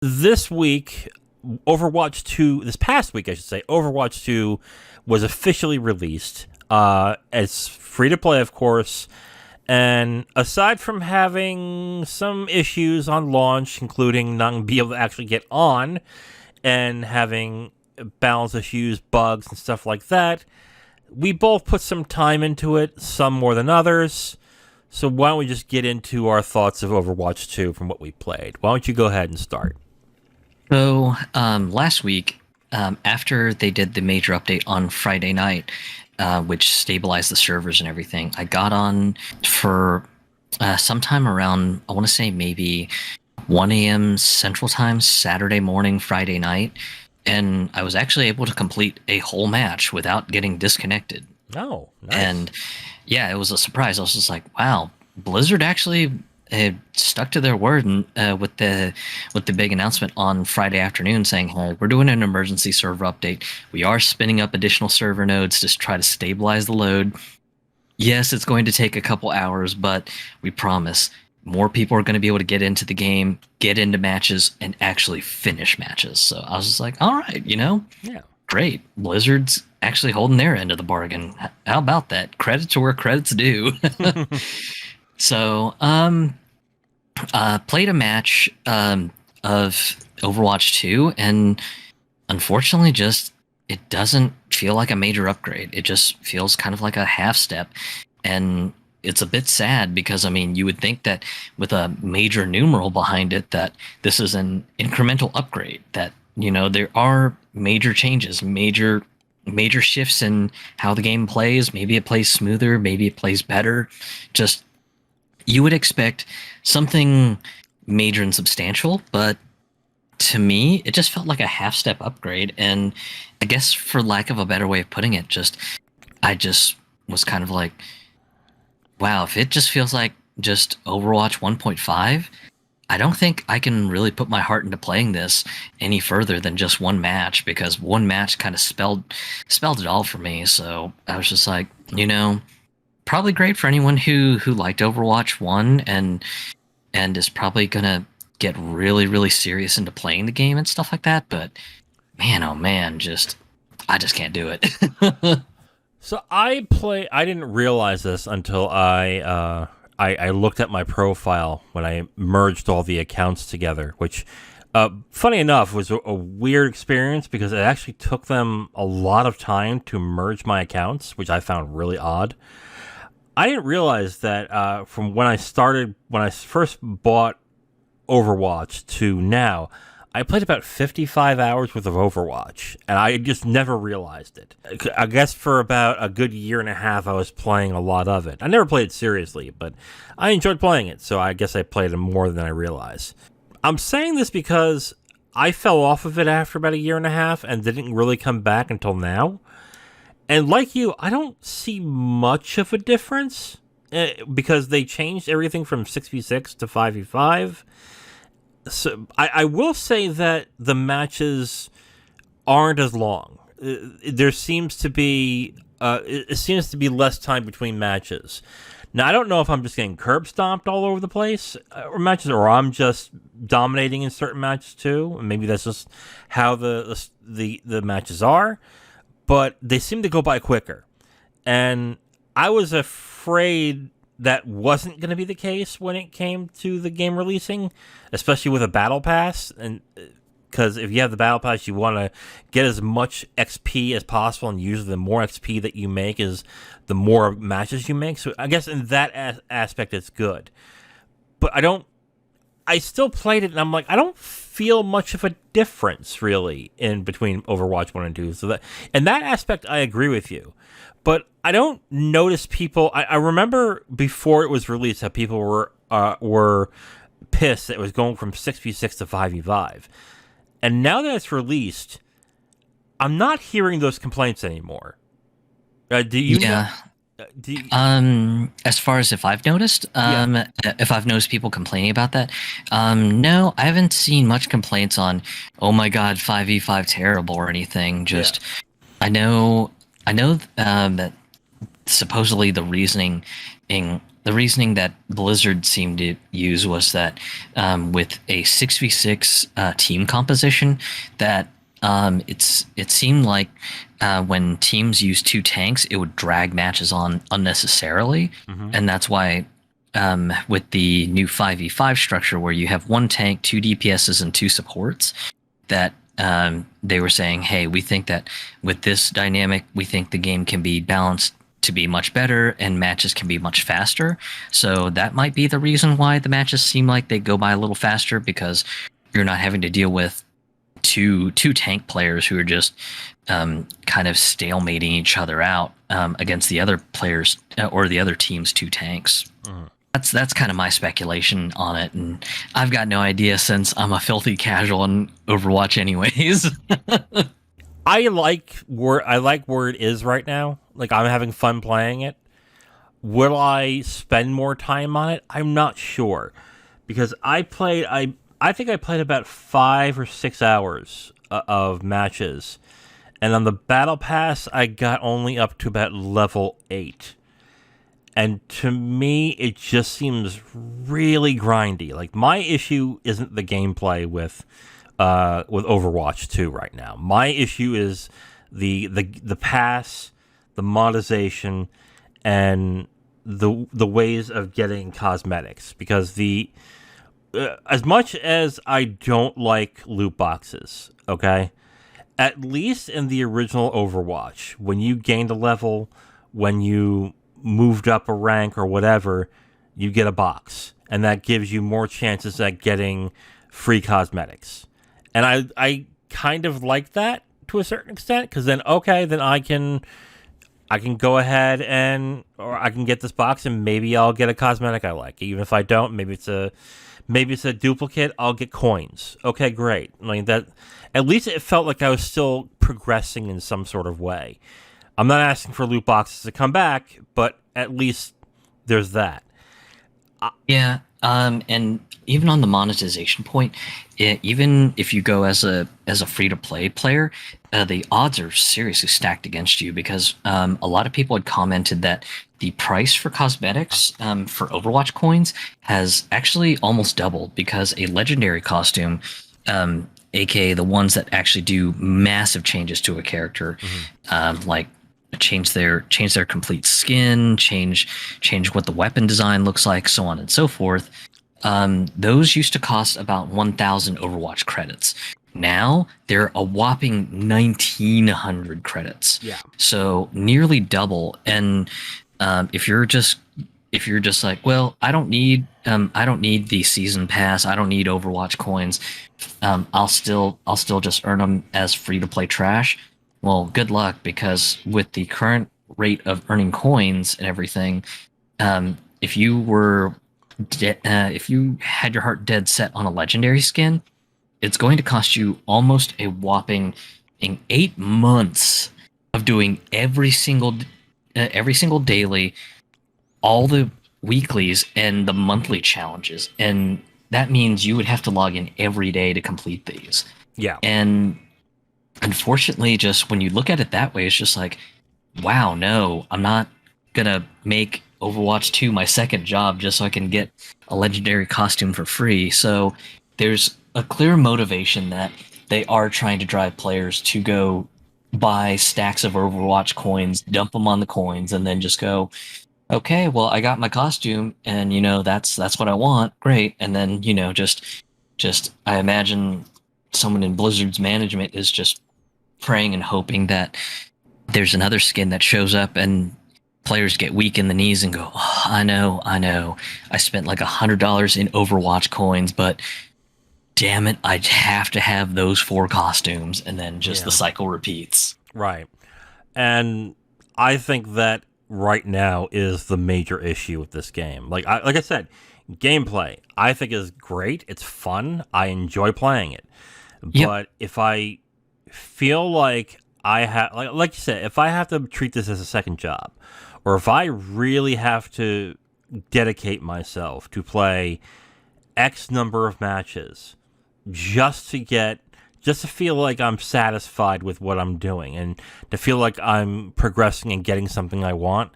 This week, Overwatch 2, this past week, I should say, Overwatch 2 was officially released. It's free to play, of course. And aside from having some issues on launch, including not being able to actually get on and having balance issues, bugs, and stuff like that, we both put some time into it, some more than others. So why don't we just get into our thoughts of Overwatch 2 from what we played? Why don't you go ahead and start? Last week, after they did the major update on Friday night, which stabilized the servers and everything, I got on for sometime around, I want to say maybe 1 a.m. Central Time, Saturday morning, Friday night, and I was actually able to complete a whole match without getting disconnected. Oh, nice. And yeah, it was a surprise. I was just like, wow, Blizzard actually stuck to their word and, with the big announcement on Friday afternoon saying, "Hey, we're doing an emergency server update. We are spinning up additional server nodes to try to stabilize the load. Yes, it's going to take a couple hours, but we promise more people are going to be able to get into the game, get into matches, and actually finish matches." So I was just like, all right, Yeah. great. Blizzard's actually holding their end of the bargain. How about that? Credit to where credit's due. So, played a match of Overwatch 2, and unfortunately, just it doesn't feel like a major upgrade. It just feels kind of like a half step, and it's a bit sad because I mean, you would think that with a major numeral behind it, that this is an incremental upgrade. That there are major changes, major shifts in how the game plays. Maybe it plays smoother, maybe it plays better. Just you would expect something major and substantial, but to me, it just felt like a half step upgrade. And I guess, for lack of a better way of putting it, I just was kind of like, wow, if it just feels like just Overwatch 1.5, I don't think I can really put my heart into playing this any further than just one match, because one match kind of spelled it all for me. So I was just like, probably great for anyone who liked Overwatch 1 and is probably gonna get really, really serious into playing the game and stuff like that. But man, oh man, I just can't do it. So I didn't realize this until I looked at my profile when I merged all the accounts together, which, funny enough, was a weird experience because it actually took them a lot of time to merge my accounts, which I found really odd. I didn't realize that from when I first bought Overwatch to now, I played about 55 hours worth of Overwatch, and I just never realized it. I guess for about a good year and a half, I was playing a lot of it. I never played it seriously, but I enjoyed playing it, so I guess I played it more than I realized. I'm saying this because I fell off of it after about a year and a half and didn't really come back until now. And like you, I don't see much of a difference because they changed everything from 6v6 to 5v5. So I will say that the matches aren't as long. There seems to be it seems to be less time between matches. Now I don't know if I'm just getting curb stomped all over the place or matches, or I'm just dominating in certain matches too. And maybe that's just how the matches are, but they seem to go by quicker. And I was afraid that wasn't going to be the case when it came to the game releasing, especially with a battle pass. And because if you have the battle pass, you want to get as much XP as possible, and usually the more XP that you make is the more matches you make. So I guess in that aspect, it's good. But I still played it, and I'm like, I don't feel much of a difference really in between Overwatch 1 and 2. So in that aspect, I agree with you. But I don't notice people. I remember before it was released how people were pissed that it was going from 6v6 to 5v5. And now that it's released, I'm not hearing those complaints anymore. Do you know? Yeah. Do you, As far as if I've noticed, yeah, if I've noticed people complaining about that, no, I haven't seen much complaints on, oh my God, 5v5 terrible or anything. yeah, Just, I know, that supposedly the reasoning the reasoning that Blizzard seemed to use was that with a 6v6 team composition, that it seemed like when teams use two tanks, it would drag matches on unnecessarily, Hmm. and that's why with the new 5v5 structure, where you have one tank, two DPSs, and two supports, that they were saying, hey, we think that with this dynamic, we think the game can be balanced to be much better and matches can be much faster. So that might be the reason why the matches seem like they go by a little faster, because you're not having to deal with two tank players who are just kind of stalemating each other out against the other players or the other team's two tanks. Hmm. That's kind of my speculation on it, and I've got no idea since I'm a filthy casual in Overwatch, anyways. I like where it is right now. Like, I'm having fun playing it. Will I spend more time on it? I'm not sure, because I think I played about 5 or 6 hours of matches, and on the battle pass I got only up to about level 8. And to me, it just seems really grindy. Like, my issue isn't the gameplay with Overwatch 2 right now. My issue is the pass, the monetization, and the ways of getting cosmetics. Because the as much as I don't like loot boxes, okay, at least in the original Overwatch, when you gained a level, when you moved up a rank or whatever, you get a box, and that gives you more chances at getting free cosmetics. And I kind of like that to a certain extent, because then, okay, then I can go ahead and, or I can get this box and maybe I'll get a cosmetic I like. Even if I don't, maybe it's a duplicate, I'll get coins. Okay, great. I mean, that, at least it felt like I was still progressing in some sort of way. I'm not asking for loot boxes to come back, but at least there's that. Yeah, and even on the monetization point, even if you go as a free to play player, the odds are seriously stacked against you, because a lot of people had commented that the price for cosmetics for Overwatch coins has actually almost doubled, because a legendary costume, aka the ones that actually do massive changes to a character, like change their complete skin, change what the weapon design looks like, so on and so forth. Those used to cost about 1,000 Overwatch credits. Now they're a whopping 1,900 credits. Yeah. So nearly double. And if you're just like, well, I don't need the season pass, I don't need Overwatch coins, I'll still just earn them as free to play trash. Well, good luck, because with the current rate of earning coins and everything, if if you had your heart dead set on a legendary skin, it's going to cost you almost a whopping in 8 months of doing every single daily, all the weeklies and the monthly challenges, and that means you would have to log in every day to complete these. Yeah. And unfortunately, just when you look at it that way, it's just like, wow, no, I'm not gonna make Overwatch 2 my second job just so I can get a legendary costume for free. So there's a clear motivation that they are trying to drive players to go buy stacks of Overwatch coins, dump them on the coins, and then just go, okay, well, I got my costume, and that's what I want. Great. And then just I imagine someone in Blizzard's management is just praying and hoping that there's another skin that shows up and players get weak in the knees and go, oh, I know, I spent like $100 in Overwatch coins, but damn it, I have to have those 4 costumes, and then just the cycle repeats. Right. And I think that right now is the major issue with this game. Like I said, gameplay I think is great. It's fun. I enjoy playing it. Yep. But if I feel like I have, like you said, if I have to treat this as a second job, or if I really have to dedicate myself to play X number of matches just to feel like I'm satisfied with what I'm doing and to feel like I'm progressing and getting something I want,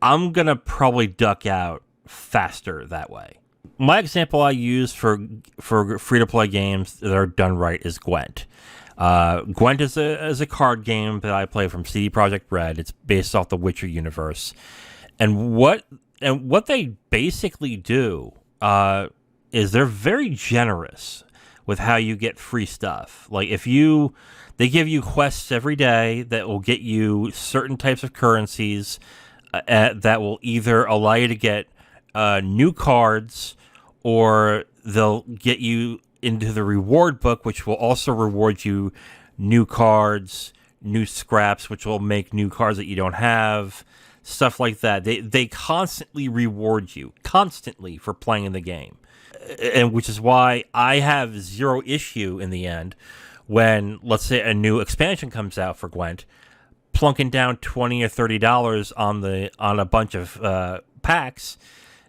I'm gonna probably duck out faster that way. My example I use for free to play games that are done right is Gwent. Gwent is a card game that I play from CD Projekt Red. It's based off the Witcher universe, and what they basically do is they're very generous with how you get free stuff. Like they give you quests every day that will get you certain types of currencies that will either allow you to get new cards, or they'll get you into the reward book, which will also reward you new cards, new scraps, which will make new cards that you don't have, stuff like that. They constantly reward you, constantly, for playing the game. And which is why I have zero issue in the end when, let's say, a new expansion comes out for Gwent, plunking down $20 or $30 on a bunch of packs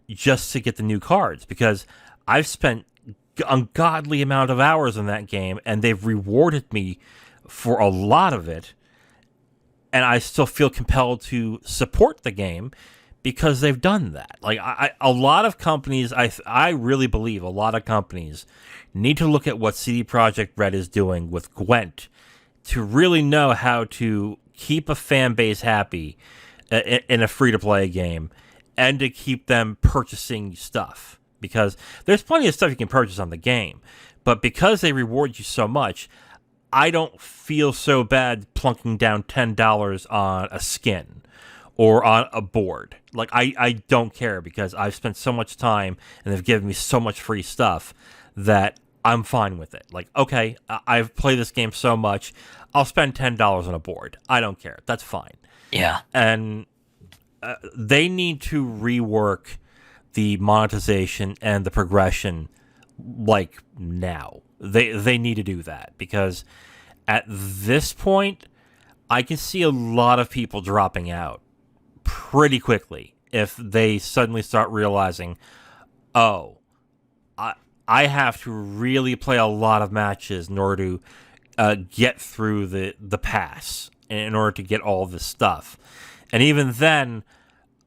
just to get the new cards, because I've spent ungodly amount of hours in that game and they've rewarded me for a lot of it, and I still feel compelled to support the game because they've done that. Like a lot of companies, I really believe a lot of companies need to look at what CD Projekt Red is doing with Gwent to really know how to keep a fan base happy in a free-to-play game, and to keep them purchasing stuff. Because there's plenty of stuff you can purchase on the game, but because they reward you so much, I don't feel so bad plunking down $10 on a skin or on a board. Like, I don't care, because I've spent so much time and they've given me so much free stuff that I'm fine with it. Like, okay, I've played this game so much, I'll spend $10 on a board. I don't care. That's fine. Yeah. And they need to rework the monetization and the progression, like, now. They need to do that, because at this point, I can see a lot of people dropping out pretty quickly if they suddenly start realizing, oh, I have to really play a lot of matches in order to get through the pass, in order to get all this stuff. And even then,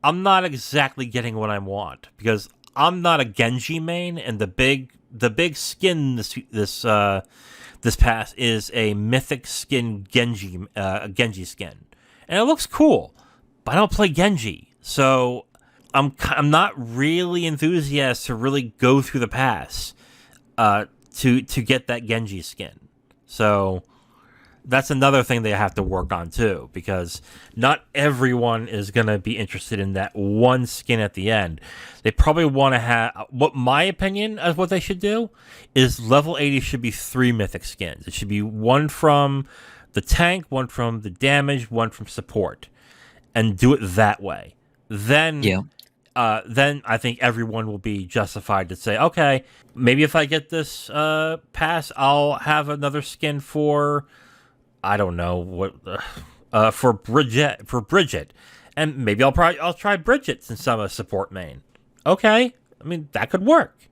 I'm not exactly getting what I want, because I'm not a Genji main, and the big skin this pass is a mythic skin Genji skin, and it looks cool, but I don't play Genji, so I'm not really enthusiastic to really go through the pass to get that Genji skin. So that's another thing they have to work on too, because not everyone is going to be interested in that one skin at the end. They probably want to have, what my opinion of what they should do is, level 80 should be 3 mythic skins. It should be one from the tank, one from the damage, one from support, and do it that way. Then I think everyone will be justified to say, okay, maybe if I get this pass, I'll have another skin for, I don't know what, for Bridget, and maybe I'll try Bridget since I'm a support main. Okay, I mean, that could work,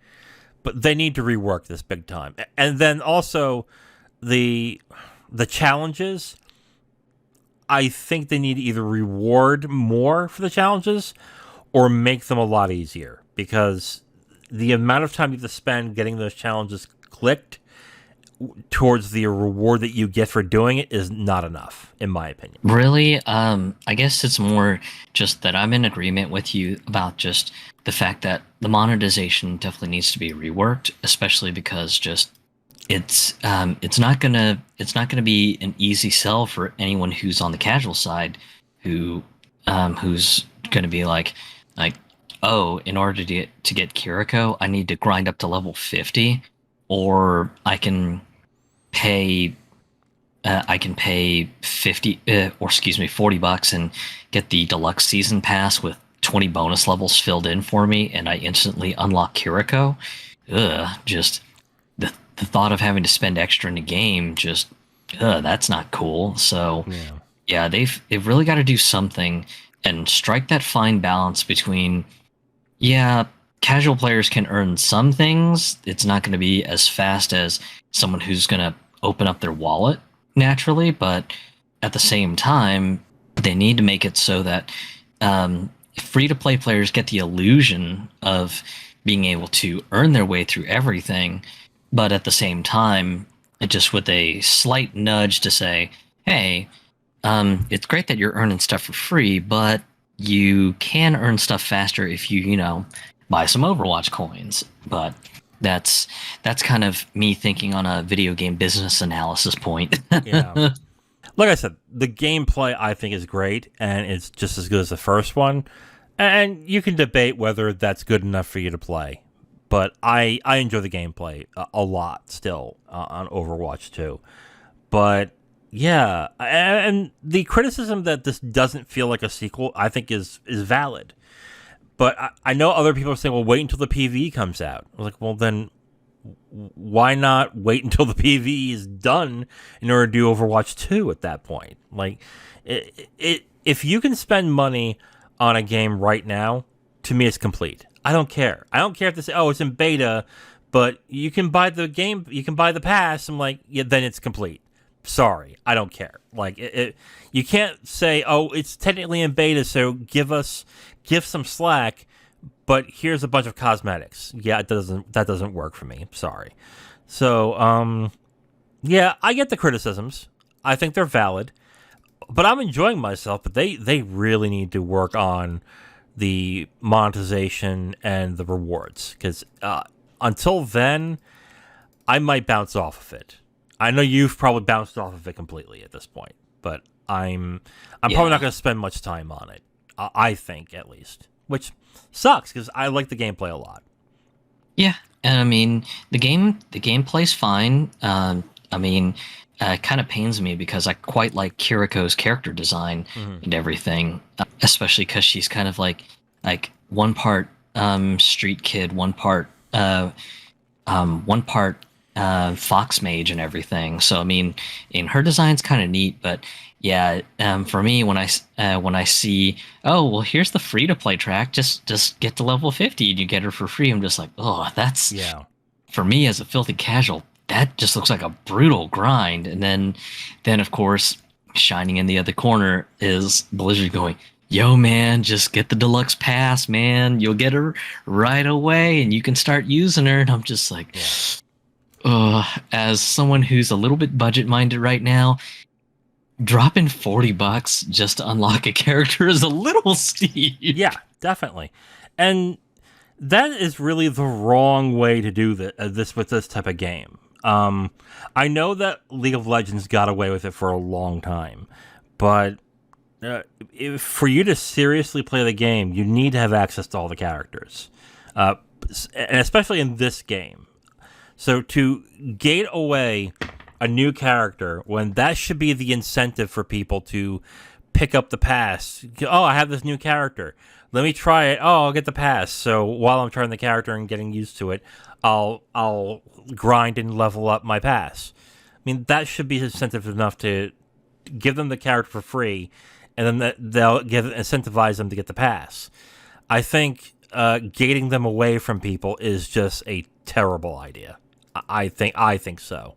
but they need to rework this big time. And then also the challenges. I think they need to either reward more for the challenges or make them a lot easier, because the amount of time you have to spend getting those challenges clicked towards the reward that you get for doing it is not enough, in my opinion. Really, I guess it's more just that I'm in agreement with you about just the fact that the monetization definitely needs to be reworked, especially because just it's not gonna be an easy sell for anyone who's on the casual side, who's gonna be like, oh, in order to get Kiriko, I need to grind up to level 50, or I can pay 50 or excuse me $40 and get the deluxe season pass with 20 bonus levels filled in for me, and I instantly unlock Kiriko. Just the thought of having to spend extra in the game, just that's not cool. So yeah, they've really got to do something and strike that fine balance between, yeah, casual players can earn some things. It's not going to be as fast as someone who's going to open up their wallet naturally, but at the same time, they need to make it so that free-to-play players get the illusion of being able to earn their way through everything, but at the same time, just with a slight nudge to say, hey, it's great that you're earning stuff for free, but you can earn stuff faster if you buy some Overwatch coins. But that's kind of me thinking on a video game business analysis point. Yeah. Like I said, the gameplay I think is great, and it's just as good as the first one. And you can debate whether that's good enough for you to play. But I enjoy the gameplay a lot still on Overwatch 2. But yeah, and the criticism that this doesn't feel like a sequel, I think is valid. But I know other people are saying, well, wait until the PvE comes out. I was like, well, then why not wait until the PvE is done in order to do Overwatch 2 at that point? Like, if you can spend money on a game right now, to me, it's complete. I don't care. I don't care if they say, oh, it's in beta, but you can buy the game, you can buy the pass. I'm like, yeah, then it's complete. Sorry, I don't care. Like, you can't say, oh, it's technically in beta, so give some slack, but here's a bunch of cosmetics. Yeah, that doesn't work for me. Sorry. So, yeah, I get the criticisms. I think they're valid, but I'm enjoying myself. But they really need to work on the monetization and the rewards, because until then, I might bounce off of it. I know you've probably bounced off of it completely at this point, but I'm probably not going to spend much time on it. I think, at least, which sucks because I like the gameplay a lot. Yeah, and I mean the gameplay's fine. It kind of pains me because I quite like Kiriko's character design and everything, especially because she's kind of like one part street kid, one part fox mage and everything. So I mean, in her design's kind of neat, but yeah, for me when I see, oh well, here's the free to play track, just get to level 50 and you get her for free. I'm just like, oh, that's for me as a filthy casual. That just looks like a brutal grind. And then of course, shining in the other corner is Blizzard going, yo man, just get the deluxe pass, man. You'll get her right away and you can start using her. And I'm just like, as someone who's a little bit budget minded right now, dropping $40 just to unlock a character is a little steep. Yeah, definitely. And that is really the wrong way to do this with this type of game. I know that League of Legends got away with it for a long time, but for you to seriously play the game, you need to have access to all the characters, and especially in this game. So to gate away a new character when that should be the incentive for people to pick up the pass. Oh, I have this new character. Let me try it. Oh, I'll get the pass. So while I'm trying the character and getting used to it, I'll grind and level up my pass. I mean, that should be incentive enough to give them the character for free, and then they'll incentivize them to get the pass. I think gating them away from people is just a terrible idea. I think so,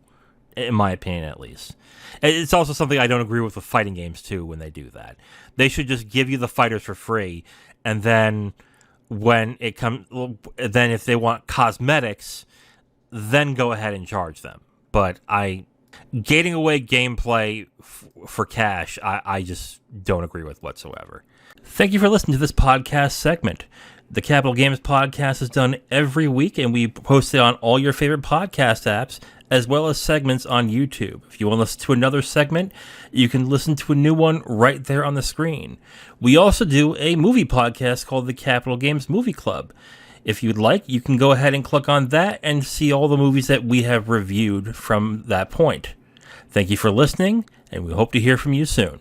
in my opinion at least. It's also something I don't agree with fighting games too when they do that. They should just give you the fighters for free, and then when it comes, then if they want cosmetics, then go ahead and charge them. But gating away gameplay for cash, I just don't agree with whatsoever. Thank you for listening to this podcast segment. The Capital Games podcast is done every week, and we post it on all your favorite podcast apps, as well as segments on YouTube. If you want to listen to another segment, you can listen to a new one right there on the screen. We also do a movie podcast called the Capital Games Movie Club. If you'd like, you can go ahead and click on that and see all the movies that we have reviewed from that point. Thank you for listening, and we hope to hear from you soon.